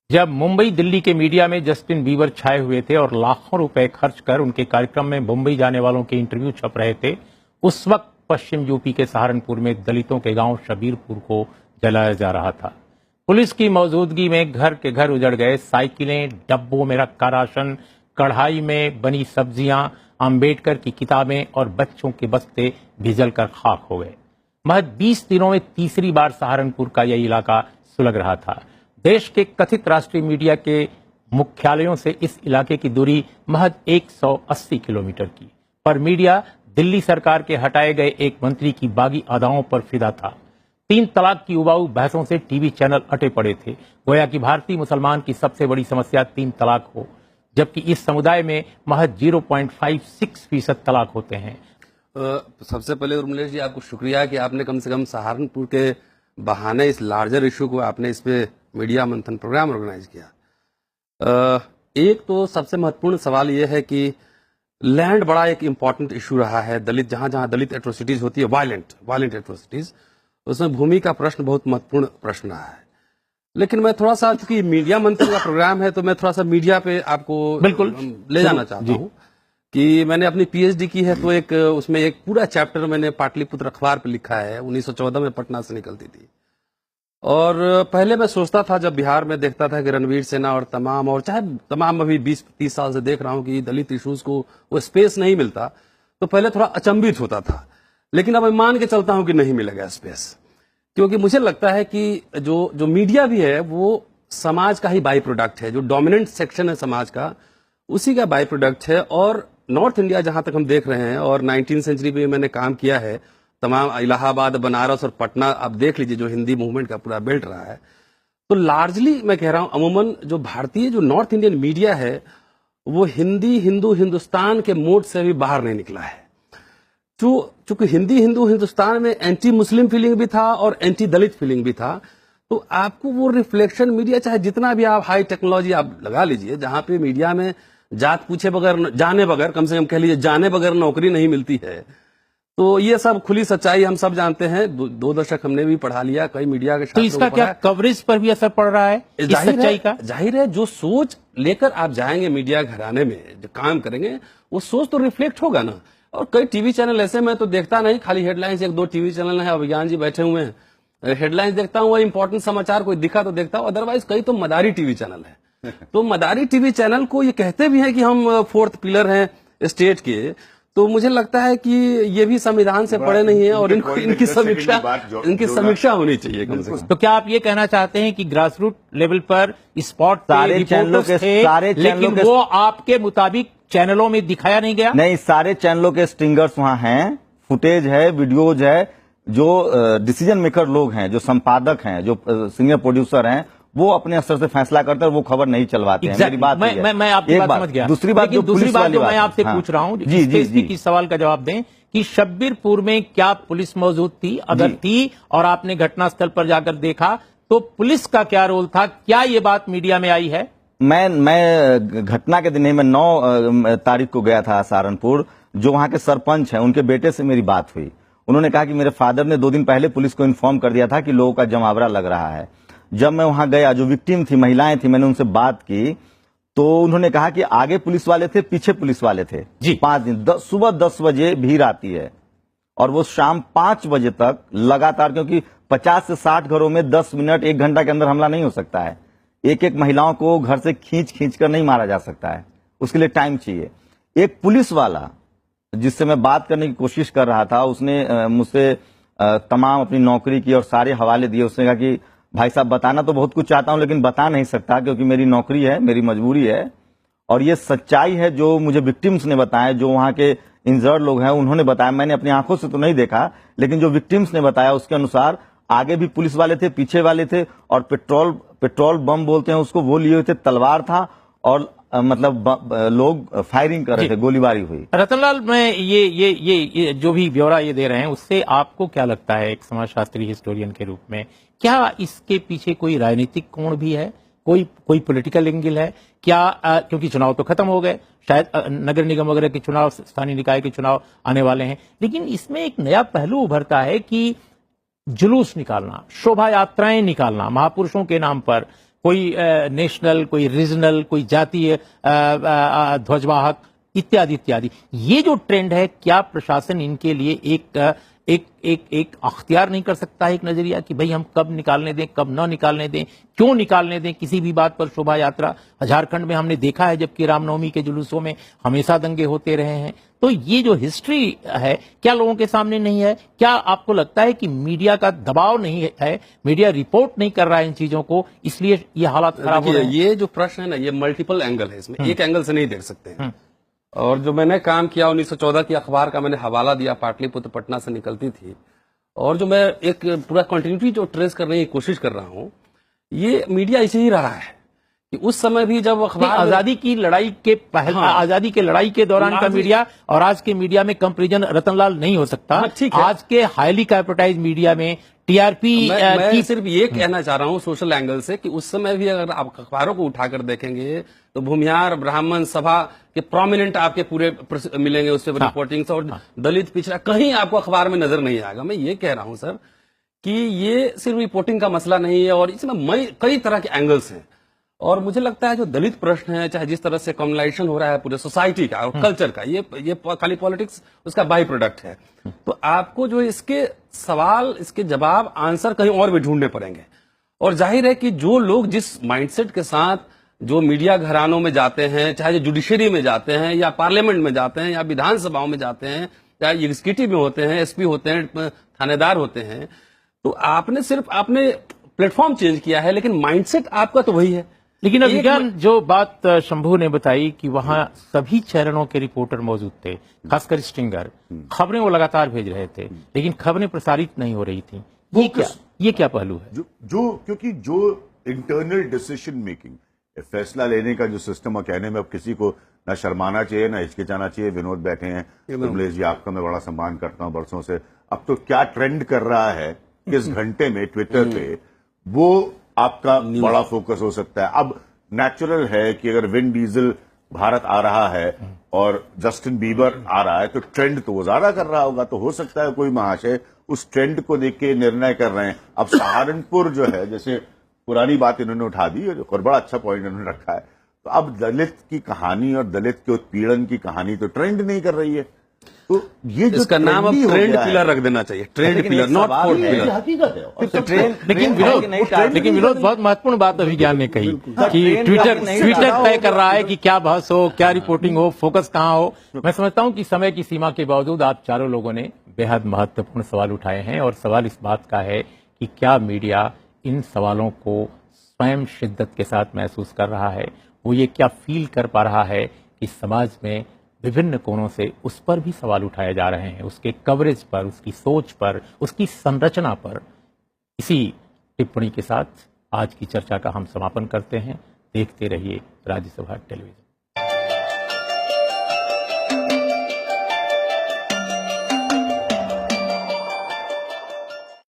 जब मुंबई दिल्ली के मीडिया में जस्टिन बीबर छाए हुए थे और लाखों रुपए खर्च कर उनके कार्यक्रम में मुंबई जाने वालों के इंटरव्यू छप रहे थे, उस वक्त पश्चिम यूपी के सहारनपुर में दलितों के गांव शबीरपुर को जलाया जा रहा था। पुलिस की मौजूदगी में घर के घर उजड़ गए, साइकिलें, डब्बों में रखा राशन, कढ़ाई में बनी सब्जियां, अंबेडकर की किताबें और बच्चों के बस्ते भिजल कर खाक हो गए। महज 20 दिनों में तीसरी बार सहारनपुर का यह इलाका सुलग रहा था। देश के कथित राष्ट्रीय मीडिया के मुख्यालयों से इस इलाके की दूरी महज 180 किलोमीटर की, पर मीडिया दिल्ली सरकार के हटाए गए एक मंत्री की बागी अदाओं पर फिदा था। 3 तलाक की उबाऊ बहसों से टीवी चैनल अटे पड़े थे, गोया कि भारतीय मुसलमान की सबसे बड़ी समस्या 3 तलाक हो, जबकि इस समुदाय में महज 0.56% तलाक होते हैं। सबसे पहले उर्मिलेश जी, आपको शुक्रिया कि आपने कम से कम सहारनपुर के बहाने इस लार्जर इशू को आपने इस पे मीडिया मंथन प्रोग्राम ऑर्गेनाइज किया। एक तो सबसे महत्वपूर्ण सवाल यह है कि लैंड बड़ा एक इंपॉर्टेंट इशू रहा है। दलित जहां जहां दलित एट्रोसिटीज होती है, वायलेंट एट्रोसिटीज, उसमें भूमि का प्रश्न बहुत महत्वपूर्ण प्रश्न रहा है। लेकिन मैं थोड़ा सा, चूंकि मीडिया मंथन का प्रोग्राम है, तो मैं थोड़ा सा मीडिया पे आपको बिल्कुल ले जाना चाहता हूँ कि मैंने अपनी पीएचडी की है, तो उसमें एक पूरा चैप्टर मैंने पाटलिपुत्र अखबार पे लिखा है। 1914 में पटना से निकलती थी। और पहले मैं सोचता था, जब बिहार में देखता था कि रणवीर सेना और चाहे तमाम अभी 20-30 साल से देख रहा हूं कि दलित इश्यूज को वो स्पेस नहीं मिलता, तो पहले थोड़ा अचंभित होता था। लेकिन अब मैं मान के चलता हूं कि नहीं मिलेगा स्पेस, क्योंकि मुझे लगता है कि जो मीडिया भी है वो समाज का ही बाई प्रोडक्ट है। जो डोमिनेंट सेक्शन है समाज का, उसी का बाई प्रोडक्ट है। और नॉर्थ इंडिया जहां तक हम देख रहे हैं, और 19वीं सेंचुरी में मैंने काम किया है, तमाम इलाहाबाद, बनारस और पटना आप देख लीजिए, जो हिंदी मूवमेंट का पूरा बेल्ट रहा है। तो लार्जली मैं कह रहा हूं, अमूमन जो भारतीय जो नॉर्थ इंडियन मीडिया है, वो हिंदी, हिंदू, हिंदुस्तान के मोड से भी बाहर नहीं निकला है। चूंकि हिंदी, हिंदू, हिंदुस्तान में एंटी मुस्लिम फीलिंग भी था और एंटी दलित फीलिंग भी था। तो आपको वो रिफ्लेक्शन मीडिया, चाहे जितना भी आप हाई टेक्नोलॉजी आप लगा लीजिए, जहां पे मीडिया में जात पूछे बगैर, जाने बगैर, कम से कम कह लीजिए जाने बगैर नौकरी नहीं मिलती है। तो ये सब खुली सच्चाई हम सब जानते हैं। 2 दशक हमने भी पढ़ा लिया, कई मीडिया के। तो इसका क्या कवरेज पर भी असर पड़ रहा है इस सच्चाई का? जाहिर है, जो सोच लेकर आप जाएंगे मीडिया घराने में, जो काम करेंगे, वो सोच तो रिफ्लेक्ट होगा ना। और कई टीवी चैनल ऐसे मैं तो देखता नहीं, खाली हेडलाइंस 1-2 टीवी चैनल है, अभिज्ञान जी बैठे हुए हैं, हेडलाइंस देखता हूँ, इंपॉर्टेंट समाचार कोई दिखा तो देखता हूँ, अदरवाइज कई तो मदारी टीवी चैनल है। तो मदारी टीवी चैनल को ये कहते भी हैं कि हम 4th पिलर हैं स्टेट के। तो मुझे लगता है कि ये भी संविधान से पड़े नहीं है, और इनकी समीक्षा होनी चाहिए कम से कम। तो क्या आप ये कहना चाहते हैं कि ग्रास रूट लेवल पर स्पॉट सारे चैनलों के लेकिन वो आपके मुताबिक चैनलों में दिखाया नहीं गया? नहीं, सारे चैनलों के स्टिंगर्स वहां हैं, फुटेज है, वीडियोज है। जो डिसीजन मेकर लोग हैं, जो संपादक हैं, जो सीनियर प्रोड्यूसर हैं, वो अपने स्तर से फैसला करते हैं, वो खबर नहीं चलवाते हैं। मेरी बात मैं आपकी बात समझ गया। दूसरी बात जो मैं आपसे पूछ रहा हूं, इस सवाल का जवाब दें कि शब्बीरपुर में क्या पुलिस मौजूद थी? अगर थी और आपने घटनास्थल पर जाकर देखा, तो पुलिस का क्या रोल था? क्या ये बात मीडिया में आई है? मैं घटना के दिन ही, मैं 9 तारीख को गया था सहारनपुर। जो वहां के सरपंच हैं, उनके बेटे से मेरी बात हुई। उन्होंने कहा कि मेरे फादर ने 2 दिन पहले पुलिस को इन्फॉर्म कर दिया था कि लोगों का जमावड़ा लग रहा है। जब मैं वहां गया, जो विक्टिम थी, महिलाएं थी, मैंने उनसे बात की, तो उन्होंने कहा कि आगे पुलिस वाले थे, पीछे पुलिस वाले थे। 5 दिन, सुबह 10 बजे भीड़ आती है और वो शाम 5 बजे तक लगातार, क्योंकि 50 से 60 घरों में 10 मिनट 1 घंटा के अंदर हमला नहीं हो सकता है। एक महिलाओं को घर से खींच कर नहीं मारा जा सकता है, उसके लिए टाइम चाहिए। एक पुलिस वाला जिससे मैं बात करने की कोशिश कर रहा था, उसने मुझसे तमाम अपनी नौकरी की और सारे हवाले दिए। उसने कहा कि भाई साहब, बताना तो बहुत कुछ चाहता हूं, लेकिन बता नहीं सकता, क्योंकि मेरी नौकरी है, मेरी मजबूरी है। और ये सच्चाई है जो मुझे विक्टिम्स ने बताया, जो वहां के इंजर्ड लोग हैं उन्होंने बताया। मैंने अपनी आंखों से तो नहीं देखा, लेकिन जो विक्टिम्स ने बताया उसके अनुसार आगे भी पुलिस वाले थे, पीछे वाले थे, और पेट्रोल बम बोलते हैं उसको, वो लिए हुए थे, तलवार था, और मतलब लोग फायरिंग कर रहे थे, गोलीबारी हुई। रतनलाल, मैं ये जो भी ब्यौरा ये दे रहे हैं, उससे आपको क्या लगता है एक समाजशास्त्री हिस्टोरियन के रूप में, क्या इसके पीछे कोई राजनीतिक कोण भी है, कोई पॉलिटिकल एंगल है क्या? क्योंकि चुनाव तो खत्म हो गए, शायद नगर निगम वगैरह के चुनाव, स्थानीय निकाय के चुनाव आने वाले हैं, लेकिन इसमें एक नया पहलू उभरता है कि जुलूस निकालना, शोभा यात्राएं निकालना महापुरुषों के नाम पर, कोई नेशनल, कोई रीजनल, कोई जातीय ध्वजवाहक इत्यादि इत्यादि। ये जो ट्रेंड है, क्या प्रशासन इनके लिए एक अख्तियार नहीं कर सकता है, एक नजरिया कि भाई हम कब निकालने दें, कब न निकालने दें, क्यों निकालने दें किसी भी बात पर शोभा यात्रा? झारखंड में हमने देखा है, जबकि रामनवमी के जुलूसों में हमेशा दंगे होते रहे हैं। तो ये जो हिस्ट्री है, क्या लोगों के सामने नहीं है? क्या आपको लगता है कि मीडिया का दबाव नहीं है, मीडिया रिपोर्ट नहीं कर रहा है इन चीजों को, इसलिए ये हालात खराब हो रहे हैं? ये जो प्रश्न है ना, ये मल्टीपल एंगल है, इसमें एक एंगल से नहीं देख सकते हैं। और जो मैंने काम किया 1914 की अखबार का मैंने हवाला दिया, पाटलिपुत्र पटना से निकलती थी, और जो मैं एक पूरा कंटिन्यूटी जो ट्रेस करने की कोशिश कर रहा हूं, ये मीडिया ऐसे ही रहा है कि उस समय भी जब अखबार आजादी की लड़ाई के पहले, आजादी के लड़ाई के दौरान का मीडिया और आज के मीडिया में कंपैरिजन रतनलाल नहीं हो सकता। ठीक है। आज के हाईली कैपिटलाइज्ड मीडिया में टीआरपी मैं सिर्फ ये कहना चाह रहा हूं सोशल एंगल से कि उस समय भी अगर आप अखबारों को उठाकर देखेंगे तो भूमिहार, ब्राह्मण सभा के प्रोमिनेंट आपके पूरे मिलेंगे उस पर रिपोर्टिंग्स, और दलित पिछड़ा कहीं आपको अखबार में नजर नहीं आएगा। मैं ये कह रहा हूं सर कि ये सिर्फ रिपोर्टिंग का मसला नहीं है, और इसमें कई तरह के एंगल्स हैं। और मुझे लगता है जो दलित प्रश्न है, चाहे जिस तरह से कम्युनलाइजेशन हो रहा है पूरे सोसाइटी का और कल्चर का, ये खाली पॉलिटिक्स उसका बाई प्रोडक्ट है। तो आपको जो इसके सवाल, इसके जवाब, आंसर कहीं और भी ढूंढने पड़ेंगे। और जाहिर है कि जो लोग जिस माइंडसेट के साथ जो मीडिया घरानों में जाते हैं, चाहे जो जुडिशरी में जाते हैं या पार्लियामेंट में जाते हैं या विधानसभाओं में जाते हैं, चाहे एग्जीक्यूटिव में होते हैं, एसपी होते हैं, थानेदार होते हैं, तो आपने प्लेटफॉर्म चेंज किया है, लेकिन माइंडसेट आपका तो वही है। लेकिन अभिज्ञान, जो बात शंभू ने बताई कि वहां सभी चैनलों के रिपोर्टर मौजूद थे, खासकर स्ट्रिंगर, खबरें वो लगातार भेज रहे थे, लेकिन खबरें प्रसारित नहीं हो रही थी। ये क्या पहलू है? क्योंकि जो इंटरनल डिसीजन मेकिंग, फैसला लेने का जो सिस्टम, और कहने में अब किसी को ना शर्माना चाहिए ना हिचकिचाना चाहिए। विनोद बैठे हैं, कमलेश जी, आपका मैं बड़ा सम्मान करता हूं बरसों से। अब तो क्या ट्रेंड कर रहा है किस घंटे में ट्विटर पे, वो आपका बड़ा फोकस हो सकता है। अब नेचुरल है कि अगर विन डीजल भारत आ रहा है और जस्टिन बीबर आ रहा है, तो ट्रेंड तो वो ज्यादा कर रहा होगा। तो हो सकता है कोई महाशय उस ट्रेंड को देख के निर्णय कर रहे हैं। अब सहारनपुर जो है, जैसे पुरानी बात इन्होंने उठा दी और बड़ा अच्छा पॉइंट इन्होंने रखा है, तो अब दलित की कहानी और दलित के उत्पीड़न की कहानी तो ट्रेंड नहीं कर रही है। तो ये जो इसका नाम अब ट्रेंड पिलर रख देना चाहिए, trend pillar, not fourth pillar. हकीकत है। लेकिन विनोद, बहुत महत्वपूर्ण बात अभिज्ञान ने कही कि ट्विटर तय कर रहा है कि क्या बहस हो, क्या रिपोर्टिंग हो, फोकस कहां हो। मैं समझता हूं कि समय की सीमा के बावजूद आप चारों लोगों ने बेहद महत्वपूर्ण सवाल उठाए हैं, और सवाल इस बात का है कि क्या मीडिया इन सवालों को स्वयं शिद्दत के साथ महसूस कर रहा है, वो ये क्या फील कर पा रहा है कि समाज में विभिन्न कोणों से उस पर भी सवाल उठाए जा रहे हैं, उसके कवरेज पर, उसकी सोच पर, उसकी संरचना पर। इसी टिप्पणी के साथ आज की चर्चा का हम समापन करते हैं। देखते रहिए राज्यसभा टेलीविजन।